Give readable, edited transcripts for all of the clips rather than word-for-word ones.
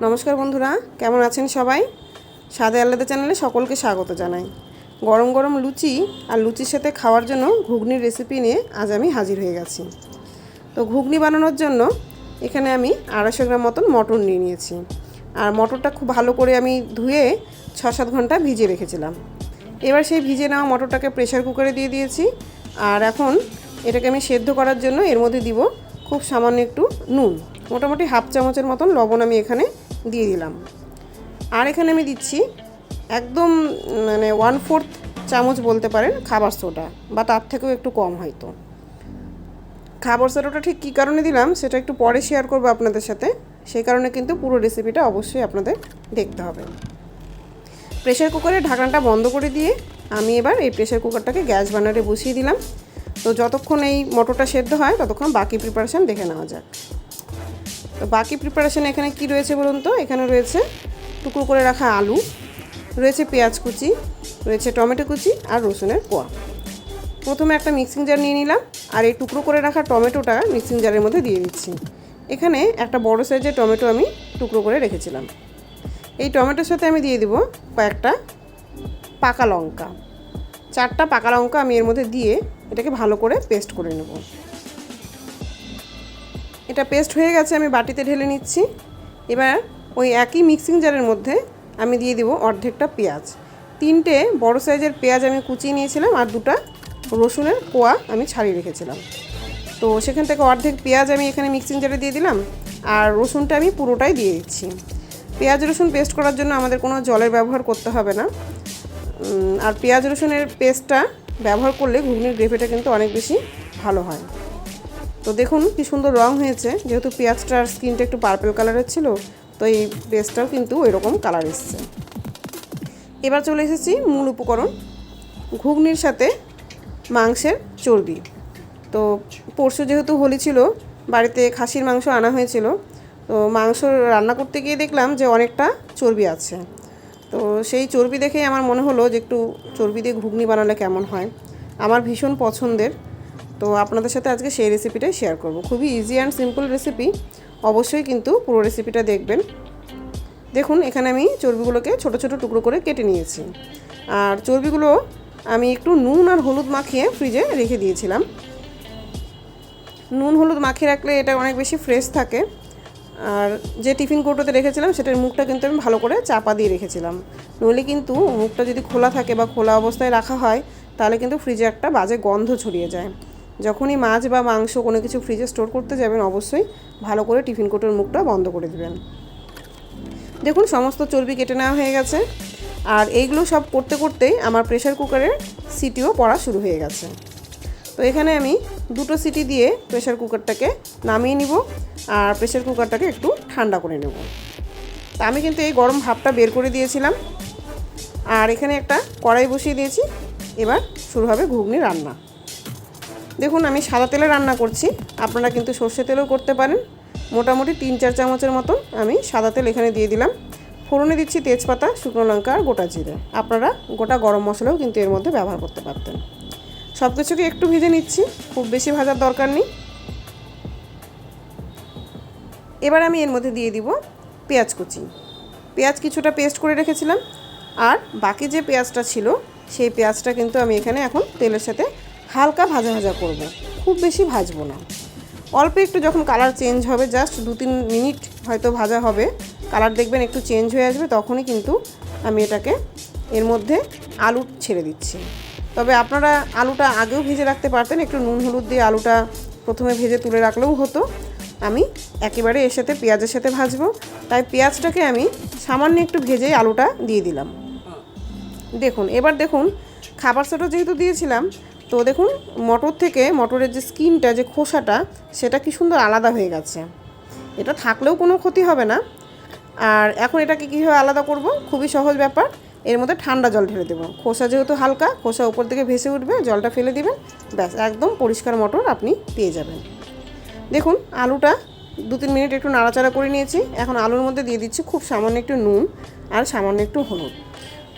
নমস্কার বন্ধুরা, কেমন আছেন সবাই? স্বাদে আলাদা চ্যানেলে সকলকে স্বাগত জানাই। গরম গরম লুচি আর লুচির সাথে খাওয়ার জন্য ঘুগনির রেসিপি নিয়ে আজ আমি হাজির হয়ে গেছি। তো ঘুগনি বানানোর জন্য এখানে আমি 250 গ্রাম মতন মটর নিয়ে নিয়েছি। আর মটরটা খুব ভালো করে আমি ধুয়ে 6-7 ঘন্টা ভিজিয়ে রেখেছিলাম। এবার সেই ভিজে নেওয়া মটরটাকে প্রেসার কুকারে দিয়ে দিয়েছি। আর এখন এটাকে আমি সেদ্ধ করার জন্য এর মধ্যে দিব খুব সামান্য একটু নুন, মোটামুটি হাফ চামচের মতন লবণ আমি এখানে দিয়ে দিলাম। আর এখানে আমি দিচ্ছি একদম 1/4 চামচ বলতে পারেন খাবার সোডা, বা তার থেকেও একটু কম হয়তো। খাবার সোডাটা ঠিক কী কারণে দিলাম সেটা একটু পরে শেয়ার করবো আপনাদের সাথে, সেই কারণে কিন্তু পুরো রেসিপিটা অবশ্যই আপনাদের দেখতে হবে। প্রেসার কুকারের ঢাকনাটা বন্ধ করে দিয়ে আমি এবার এই প্রেসার কুকারটাকে গ্যাস বার্নারে বসিয়ে দিলাম। তো যতক্ষণ এই মটরটা সেদ্ধ হয় ততক্ষণ বাকি প্রিপারেশান দেখে নেওয়া যাক। তো বাকি প্রিপারেশান এখানে কি রয়েছে বলুন তো? এখানে রয়েছে টুকরো করে রাখা আলু, রয়েছে পেঁয়াজ কুচি, রয়েছে টমেটো কুচি আর রসুনের কোয়া। প্রথমে একটা মিক্সিং জার নিয়ে নিলাম আর এই টুকরো করে রাখা টমেটোটা মিক্সিং জারের মধ্যে দিয়ে দিচ্ছি। এখানে একটা বড় সাইজের টমেটো আমি টুকরো করে রেখেছিলাম। এই টমেটোর সাথে আমি দিয়ে দিব কয়েকটা পাকা লঙ্কা, 4টা পাকা লঙ্কা আমি এর মধ্যে দিয়ে এটাকে ভালো করে পেস্ট করে নেব। এটা পেস্ট হয়ে গেছে, আমি বাটিতে ঢেলে নিচ্ছি। এবার ওই একই মিক্সিং জারের মধ্যে আমি দিয়ে দিব অর্ধেকটা পেঁয়াজ। 3টে বড় সাইজের পেঁয়াজ আমি কুচিয়ে নিয়েছিলাম আর 2টা রসুনের কোয়া আমি ছাড়িয়ে রেখেছিলাম। তো সেখান থেকে অর্ধেক পেঁয়াজ আমি এখানে মিক্সিং জারে দিয়ে দিলাম আর রসুনটা আমি পুরোটাই দিয়ে দিচ্ছি। পেঁয়াজ রসুন পেস্ট করার জন্য আমাদের কোনো জলের ব্যবহার করতে হবে না। আর পেঁয়াজ রসুনের পেস্টটা ব্যবহার করলে ঘুগনির গ্রেভিটা কিন্তু অনেক বেশি ভালো হয়। তো দেখুন কি সুন্দর রং হয়েছে, যেহেতু পেঁয়াজটার স্কিনটা একটু পার্পল কালারের ছিল, তো এই পেস্টটাও কিন্তু ওইরকম কালার এসছে। এবার চলে এসেছি মূল উপকরণ, ঘুগনির সাথে মাংসের চর্বি। তো পরশু যেহেতু হোলি ছিল, বাড়িতে খাসির মাংস আনা হয়েছিল। তো মাংস রান্না করতে গিয়ে দেখলাম যে অনেকটা চর্বি আছে। তো সেই চর্বি দেখেই আমার মনে হলো যে একটু চর্বি দিয়ে ঘুগনি বানালে কেমন হয়। আমার ভীষণ পছন্দের। তো আপনাদের সাথে আজকে সেই রেসিপিটাই শেয়ার করব। খুবই ইজি অ্যান্ড সিম্পল রেসিপি, অবশ্যই কিন্তু পুরো রেসিপিটা দেখবেন। দেখুন এখানে আমি চর্বিগুলোকে ছোট ছোট টুকরো করে কেটে নিয়েছি। আর চর্বিগুলো আমি একটু নুন আর হলুদ মাখিয়ে ফ্রিজে রেখে দিয়েছিলাম। নুন হলুদ মাখিয়ে রাখলে এটা অনেক বেশি ফ্রেশ থাকে। আর যে টিফিন কৌটোতে রেখেছিলাম সেটার মুখটা কিন্তু আমি ভালো করে চাপা দিয়ে রেখেছিলাম, নইলে কিন্তু মুখটা যদি খোলা থাকে বা খোলা অবস্থায় রাখা হয় তাহলে কিন্তু ফ্রিজে একটা বাজে গন্ধ ছড়িয়ে যায়। যখনই মাছ বা মাংস কোনো কিছু ফ্রিজে স্টোর করতে যাবেন অবশ্যই ভালো করে টিফিন কৌটোর মুখটা বন্ধ করে দেবেন। দেখুন সমস্ত চর্বি কেটে নেওয়া হয়ে গেছে। আর এইগুলো সব করতে করতেই আমার প্রেসার কুকারের সিটিও পড়া শুরু হয়ে গেছে। তো এখানে আমি 2টো সিটি দিয়ে প্রেসার কুকারটাকে নামিয়ে নিব আর প্রেসার কুকারটাকে একটু ঠান্ডা করে নেব। তা আমি কিন্তু এই গরম ভাপটা বের করে দিয়েছিলাম। আর এখানে একটা কড়াই বসিয়ে দিয়েছি, এবার শুরু হবে ঘুগনি রান্না। দেখুন আমি সাদা তেলে রান্না করছি, আপনারা কিন্তু সর্ষে তেলেও করতে পারেন। মোটামুটি 3-4 চামচের মতন আমি সাদা তেল এখানে দিয়ে দিলাম। ফোড়নে দিচ্ছি তেজপাতা, শুকনো লঙ্কা আর গোটা জিরে। আপনারা গোটা গরম মশলাও কিন্তু এর মধ্যে ব্যবহার করতে পারতেন। সব কিছুকে একটু ভেজে নিচ্ছি, খুব বেশি ভাজার দরকার নেই। এবার আমি এর মধ্যে দিয়ে দিব পেঁয়াজ কুচি। পেঁয়াজ কিছুটা পেস্ট করে রেখেছিলাম আর বাকি যে পেঁয়াজটা ছিল সেই পেঁয়াজটা কিন্তু আমি এখানে এখন তেলের সাথে হালকা ভাজা ভাজা করব, খুব বেশি ভাজবো না। অল্প একটু যখন কালার চেঞ্জ হবে, জাস্ট 2-3 মিনিট হয়তো ভাজা হবে, কালার দেখবেন একটু চেঞ্জ হয়ে আসবে, তখনই কিন্তু আমি এটাকে এর মধ্যে আলু ছেড়ে দিচ্ছি। তবে আপনারা আলুটা আগেও ভেজে রাখতে পারতেন, একটু নুন হলুদ দিয়ে আলুটা প্রথমে ভেজে তুলে রাখলেও হতো। আমি একেবারে এর সাথে পেঁয়াজের সাথে ভাজবো, তাই পেঁয়াজটাকে আমি সামান্য একটু ভেজে আলুটা দিয়ে দিলাম। দেখুন এবার দেখুন খাবার সোডা যেহেতু দিয়েছিলাম, তো দেখুন মটর থেকে মটরের যে স্কিনটা, যে খোসাটা, সেটা কি সুন্দর আলাদা হয়ে গেছে। এটা থাকলেও কোনো ক্ষতি হবে না। আর এখন এটাকে কীভাবে আলাদা করব? খুবই সহজ ব্যাপার। এর মধ্যে ঠান্ডা জল ঢেলে দেবো। খোসা যেহেতু হালকা, খোসা উপর থেকে ভেসে উঠবে, জলটা ফেলে দেবেন, ব্যাস একদম পরিষ্কার মটর আপনি পেয়ে যাবেন। দেখুন আলুটা 2-3 মিনিট একটু নাড়াচাড়া করে নিয়েছি। এখন আলুর মধ্যে দিয়ে দিচ্ছি খুব সামান্য একটু নুন আর সামান্য একটু হলুদ।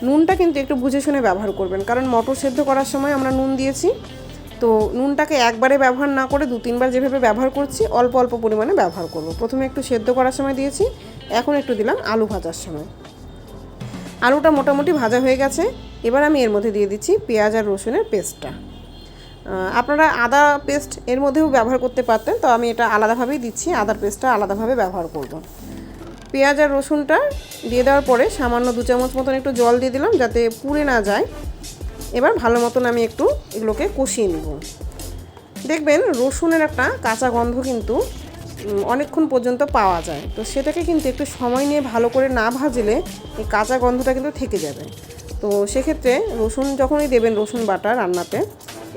নুনটা কিন্তু একটু বুঝে শুনে ব্যবহার করবেন, কারণ মটর সেদ্ধ করার সময় আমরা নুন দিয়েছি। তো নুনটাকে একবারে ব্যবহার না করে 2-3 বার যেভাবে ব্যবহার করছি অল্প অল্প পরিমাণে ব্যবহার করব। প্রথমে একটু সেদ্ধ করার সময় দিয়েছি, এখন একটু দিলাম আলু ভাজার সময়। আলুটা মোটামুটি ভাজা হয়ে গেছে। এবার আমি এর মধ্যে দিয়ে দিচ্ছি পেঁয়াজ আর রসুনের পেস্টটা। আপনারা আদা পেস্ট এর মধ্যেও ব্যবহার করতে পারতেন, তো আমি এটা আলাদাভাবেই দিচ্ছি, আদার পেস্টটা আলাদাভাবে ব্যবহার করব। পেঁয়াজ আর রসুনটা দিয়ে দেওয়ার পরে সামান্য 2 চামচ মতন একটু জল দিয়ে দিলাম যাতে পুড়ে না যায়। এবার ভালো মতন আমি একটু এগুলোকে কষিয়ে নেব। দেখবেন রসুনের একটা কাঁচা গন্ধ কিন্তু অনেকক্ষণ পর্যন্ত পাওয়া যায়, তো সেটাকে কিন্তু একটু সময় নিয়ে ভালো করে না ভাজলে এই কাঁচা গন্ধটা কিন্তু থেকে যাবে। তো সেক্ষেত্রে রসুন যখনই দেবেন রসুন বাটা রান্নাতে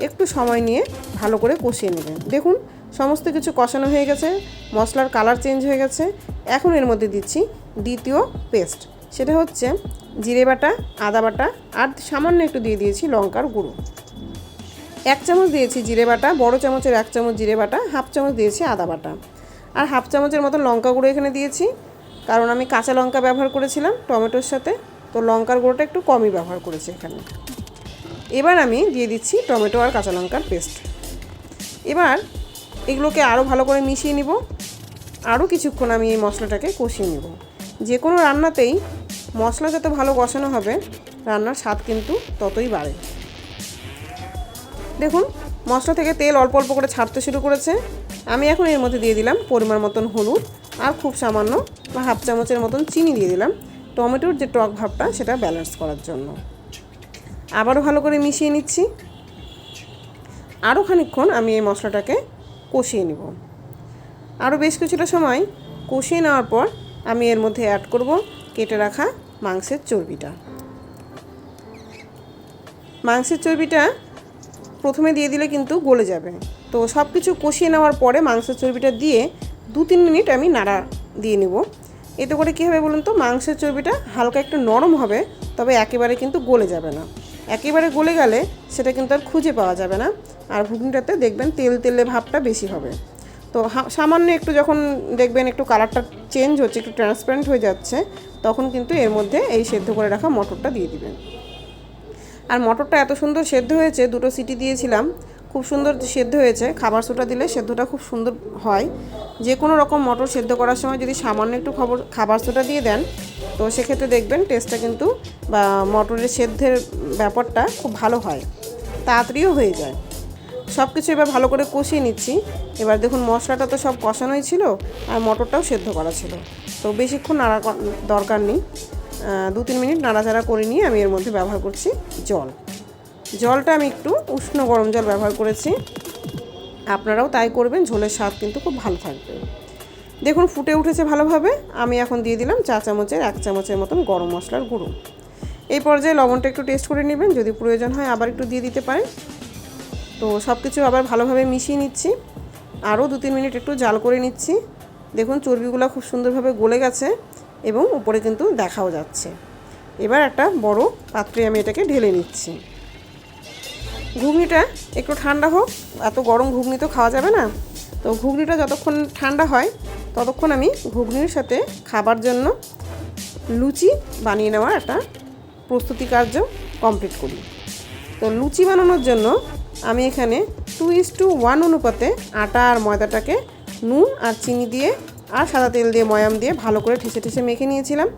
একটু সময় নিয়ে ভালো করে কষিয়ে নেবেন। দেখুন সমস্ত কিছু কষানো হয়ে গেছে, মশলার কালার চেঞ্জ হয়ে গেছে। এখন এর মধ্যে দিচ্ছি দ্বিতীয় পেস্ট, সেটা হচ্ছে জিরে বাটা, আদা বাটা আর সামান্য একটু দিয়ে দিয়েছি লঙ্কার গুঁড়ো। 1 চামচ দিয়েছি জিরে বাটা, বড় চামচের 1 চামচ জিরে বাটা, হাফ চামচ দিয়েছি আদা বাটা আর হাফ চামচের মতো লঙ্কা গুঁড়ো এখানে দিয়েছি, কারণ আমি কাঁচা লঙ্কা ব্যবহার করেছিলাম টমেটোর সাথে, তো লঙ্কার গুঁড়োটা একটু কমই ব্যবহার করেছি এখানে। এবার আমি দিয়ে দিচ্ছি টমেটো আর কাঁচা লঙ্কার পেস্ট। এবার এগুলোকে আরও ভালো করে মিশিয়ে নিব। আরও কিছুক্ষণ আমি এই মশলাটাকে কষিয়ে নেব। যে কোনো রান্নাতেই মশলা যত ভালো কষানো হবে রান্নার স্বাদ কিন্তু ততই বাড়ে। দেখুন মশলা থেকে তেল অল্প অল্প করে ছাড়তে শুরু করেছে। আমি এখন এর মধ্যে দিয়ে দিলাম পরিমাণ মতন হলুদ আর খুব সামান্য বা হাফ চামচের মতন চিনি দিয়ে দিলাম, টমেটোর যে টক ভাবটা সেটা ব্যালেন্স করার জন্য। আবারও ভালো করে মিশিয়ে নিচ্ছি। আরও খানিকক্ষণ আমি এই মশলাটাকে কষিয়ে নেব। আরও বেশ কিছুটা সময় কষিয়ে নেওয়ার পর আমি এর মধ্যে অ্যাড করব কেটে রাখা মাংসের চর্বিটা। মাংসের চর্বিটা প্রথমে দিয়ে দিলে কিন্তু গলে যাবে, তো সব কিছু কষিয়ে নেওয়ার পরে মাংসের চর্বিটা দিয়ে 2-3 মিনিট আমি নাড়া দিয়ে নেব। এতে করে কী হবে বলুন তো, মাংসের চর্বিটা হালকা একটু নরম হবে, তবে একেবারে কিন্তু গলে যাবে না। একেবারে গলে গেলে সেটা কিন্তু আর খুঁজে পাওয়া যাবে না, আর ঘুগনিটাতে দেখবেন তেল তেলে ভাবটা বেশি হবে। তো সামান্য একটু যখন দেখবেন একটু কালারটা চেঞ্জ হচ্ছে, একটু ট্রান্সপারেন্ট হয়ে যাচ্ছে, তখন কিন্তু এর মধ্যে এই সেদ্ধ করে রাখা মটরটা দিয়ে দিবেন। আর মটরটা এত সুন্দর সেদ্ধ হয়েছে, 2টো সিটি দিয়েছিলাম, খুব সুন্দর সেদ্ধ হয়েছে। খাবার সোডা দিলে সেদ্ধটা খুব সুন্দর হয়। যে কোনো রকম মটর সেদ্ধ করার সময় যদি সামান্য একটু খাবার সোডা দিয়ে দেন, তো সেক্ষেত্রে দেখবেন টেস্টটা কিন্তু বা মটরের সেদ্ধের ব্যাপারটা খুব ভালো হয়, তাড়াতাড়িও হয়ে যায়। সব কিছু এবার ভালো করে কষিয়ে নিচ্ছি। এবার দেখুন মশলাটা তো সব কষানোই ছিল আর মটরটাও সেদ্ধ করা ছিল, তো বেশিক্ষণ নাড়া দরকার নেই। 2-3 মিনিট নাড়াচাড়া করে নিয়ে আমি এর মধ্যে ব্যবহার করছি জলটা আমি একটু উষ্ণ গরম জল ব্যবহার করেছি। আপনারাও তাই করবেন, ঝোলের স্বাদ কিন্তু খুব ভালো থাকবে। দেখুন ফুটে উঠেছে ভালোভাবে। আমি এখন দিয়ে দিলাম 1 চামচের মতন গরম মশলার গুঁড়ো। এই পর্যায়ে লবণটা একটু টেস্ট করে নেবেন, যদি প্রয়োজন হয় আবার একটু দিয়ে দিতে পারেন। তো সব কিছু আবার ভালোভাবে মিশিয়ে নিচ্ছি। আরও 2-3 মিনিট একটু জাল করে নিচ্ছি। দেখুন চর্বিগুলো খুব সুন্দরভাবে গলে গেছে এবং উপরে কিন্তু দেখাও যাচ্ছে। এবার একটা বড় পাত্রে আমি এটাকে ঢেলে নিচ্ছি। ঘুগনিটা একটু ঠান্ডা হোক, এত গরম ঘুগনি তো খাওয়া যাবে না, তো ঘুগনিটা যতক্ষণ ঠান্ডা হয় ততক্ষণ আমি ঘুগনির সাথে খাবার জন্য লুচি বানিয়ে নেওয়ার একটা প্রস্তুতি কার্য কমপ্লিট করি। তো লুচি বানানোর জন্য আমি এখানে 2:1 অনুপাতে আটা আর ময়দাটাকে নুন আর চিনি দিয়ে আর সাদা তেল দিয়ে ময়াম দিয়ে ভালো করে ঠেসে ঠেসে মেখে নিয়েছিলাম।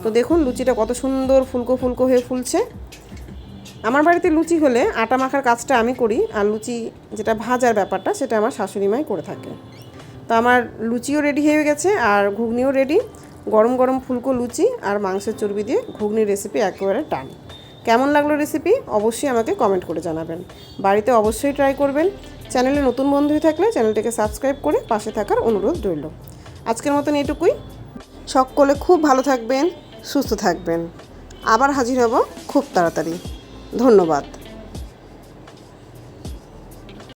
তো দেখুন লুচিটা কত সুন্দর ফুলকো ফুলকো হয়ে ফুলছে। আমার বাড়িতে লুচি হলে আটা মাখার কাজটা আমি করি, আর লুচি যেটা ভাজার ব্যাপারটা সেটা আমার শাশুড়ি মাই করে থাকে। তো আমার লুচিও রেডি হয়ে গেছে আর ঘুগনিও রেডি। গরম গরম ফুলকো লুচি আর মাংসের চর্বি দিয়ে ঘুগনির রেসিপি একেবারে টান। কেমন লাগলো রেসিপি অবশ্যই আমাকে কমেন্ট করে জানাবেন। বাড়িতে অবশ্যই ট্রাই করবেন। চ্যানেলে নতুন বন্ধু হয়ে থাকলে চ্যানেলটাকে সাবস্ক্রাইব করে পাশে থাকার অনুরোধ রইল। আজকের মতন এটুকুই। সকলে খুব ভালো থাকবেন, সুস্থ থাকবেন। আবার হাজির হব খুব তাড়াতাড়ি। ধন্যবাদ।